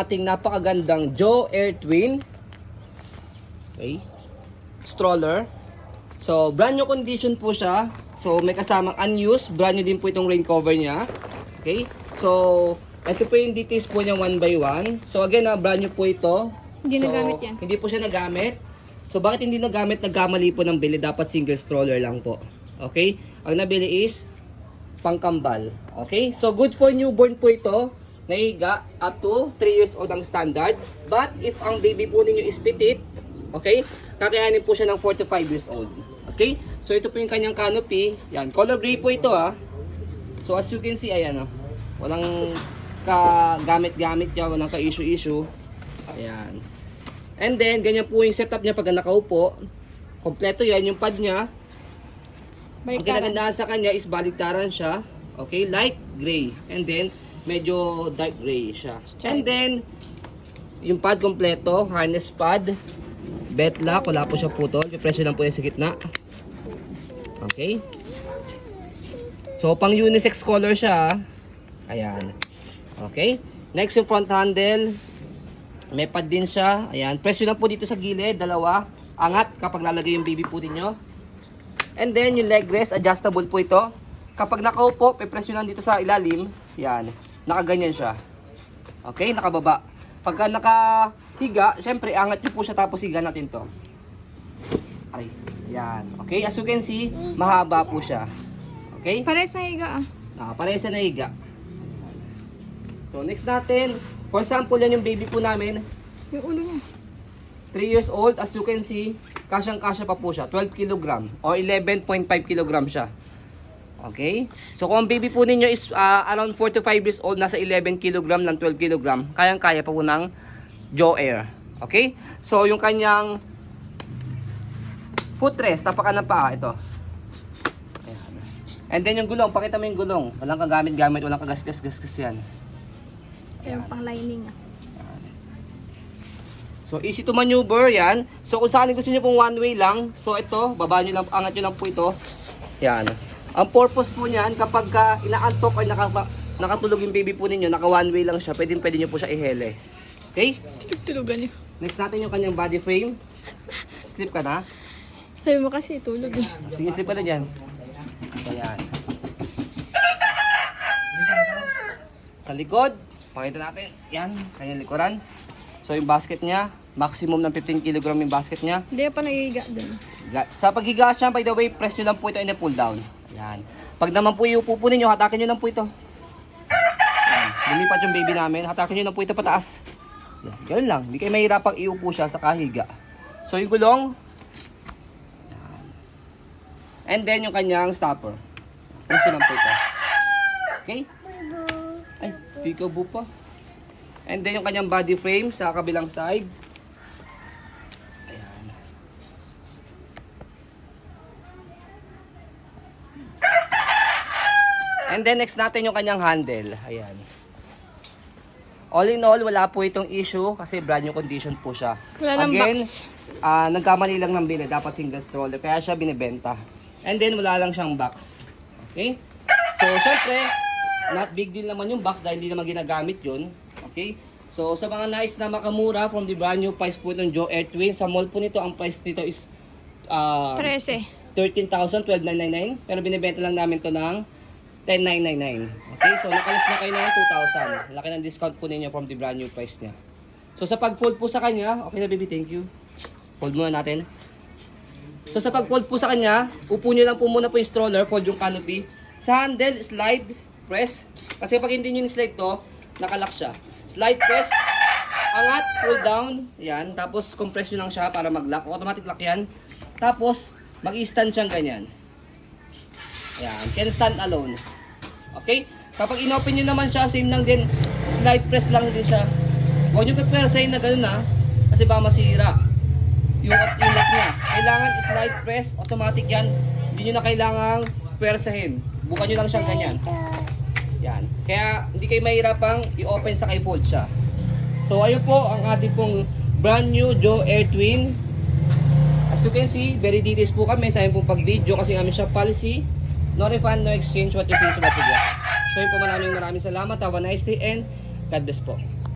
Ating napakagandang Joe Air Twin. Okay. Stroller. So, brand new condition po siya. So, may kasamang unused. Brand new din po itong rain cover niya. Okay. So, ito po yung details po niya 1 by 1. So, again, brand new po ito. Hindi nagamit yan. Hindi po siya nagamit. So, bakit hindi nagamit? Nagkamali po ng bili. Dapat single stroller lang po. Okay. Ang nabili is pangkambal. Okay. So, good for newborn po ito. Nahiga up to 3 years old ang standard. But, if ang baby po ninyo is petite, okay, kakayanin po siya ng 4 to 5 years old. Okay? So, ito po yung kanyang canopy. Yan. Color gray po ito, ha. So, as you can see, ayan, walang ka-gamit-gamit niya, walang ka-issue-issue. Ayan. And then, ganyan po yung setup niya pag nakaupo. Kompleto yan. Yung pad niya, ang kinagandahan sa kanya is baliktaran siya. Okay? Light gray. And then, medyo dark gray siya. And then, yung pad kompleto, harness pad, belt lock, wala po siya putol. Yung presyo lang po yung sa gitna. Okay? So, pang unisex color siya. Ayan. Okay? Next, yung front handle. May pad din siya. Ayan. Presyo lang po dito sa gilid. Dalawa. Angat kapag lalagay yung baby po ninyo. And then, yung leg rest, adjustable po ito. Kapag nakaupo, may presyo lang dito sa ilalim. Ayan. Nakaganyan siya. Okay? Nakababa. Pagka nakahiga, syempre, angat nyo po siya tapos higa natin to. Ay. Ayan. Okay? As you can see, mahaba po siya. Okay? Parehas na higa Parehas na higa. So, next natin, for example, yan yung baby po namin. Yung ulo niya. 3 years old, as you can see, kasyang-kasya pa po siya. 12 kg or 11.5 kg siya. Okay? So, kung ang baby po ninyo is around 4 to 5 years old, nasa 11 kg ng 12 kg, kayang-kaya pa po ng Joe Air. Okay? So, yung kanyang footrest, tapakan ng paa, ito. Ayan. And then yung gulong, pakita mo yung gulong. Walang kagamit-gamit, walang kagasgas-gasgas yan. Yung pang lining So, easy to maneuver, yan. So, kung saan gusto nyo pong one way lang, so ito, baba nyo lang, angat nyo lang po ito. Yan. Ang purpose po niyan, kapag inaantok or nakatulog yung baby po ninyo, naka one way lang siya, pwede nyo po siya ihele. Okay? Tulugan niyo. Next natin yung kanyang body frame. Sleep ka na. Sabi mo kasi tulog eh. Sige, sleep ka na dyan. Ayan. Sa likod, pakita natin. Yan, kanyang likuran. So, yung basket niya, maximum ng 15 kg yung basket niya. Hindi pa nagigiga dun. Sa paghiga siya, by the way, press nyo lang po ito and pull down. Yan. Pag naman po iupo po ninyo, hatakin nyo lang po ito. Yan. Lumipat yung baby namin, hatakin nyo lang po ito pataas. Yan. Ganun lang. Hindi kayo mahirapang iupo siya sa kahiga. So, yung gulong. Yan. And then, yung kanyang stopper. Press nyo lang po ito. Okay? Ay, peekaboo pa. And then, yung kanyang body frame sa kabilang side. Ayan. And then, next natin yung kanyang handle. Ayan. All in all, wala po itong issue kasi brand new condition po siya. Wala lang Again, box. nagkamali lang ng bili. Dapat single stroller. Kaya siya binibenta. And then, wala lang siyang box. Okay? So, syempre, not big deal naman yung box dahil hindi naman ginagamit yun. Okay? So, sa mga nice na makamura from the brand new price po ng Joe Air Twin, sa mall po nito, ang price nito is 13. 13,000, 12,999. Pero binibenta lang namin to ng 10,999. Okay? So, nakalis na kayo ng 2,000. Laki ng discount po ninyo from the brand new price niya. So, sa pag-fold po sa kanya, okay na baby, thank you. Fold muna natin. So, sa pag-fold po sa kanya, upo nyo lang po muna po yung stroller, fold yung canopy. Sa handle, slide, press. Kasi pag hindi nyo ni-slide to, nakalock siya. Slide, press, angat, pull down. Yan. Tapos, compress nyo lang siya para mag-lock. Automatic lock yan. Tapos, mag-stand siyang ganyan. Yan. Can stand alone. Okay? Kapag in-open nyo naman siya, same lang din. Slide, press lang din siya. Huwag nyo pe-pressahin na ganun ha. Kasi baka masira. Yung lock niya. Kailangan slide, press, automatic yan. Hindi nyo na kailangang pwersahin. Bukan nyo lang siyang ganyan. Yan. Kaya hindi kayo mahirapang i-open sa i-fold siya. So ayun po ang ating pong brand new Joe Air Twin. As you can see, very details po kami sa aming pong pag-video kasi kami shop policy. No refund, no exchange, what you feel, what you get. So yun po, maraming salamat. Have a nice day and God bless po.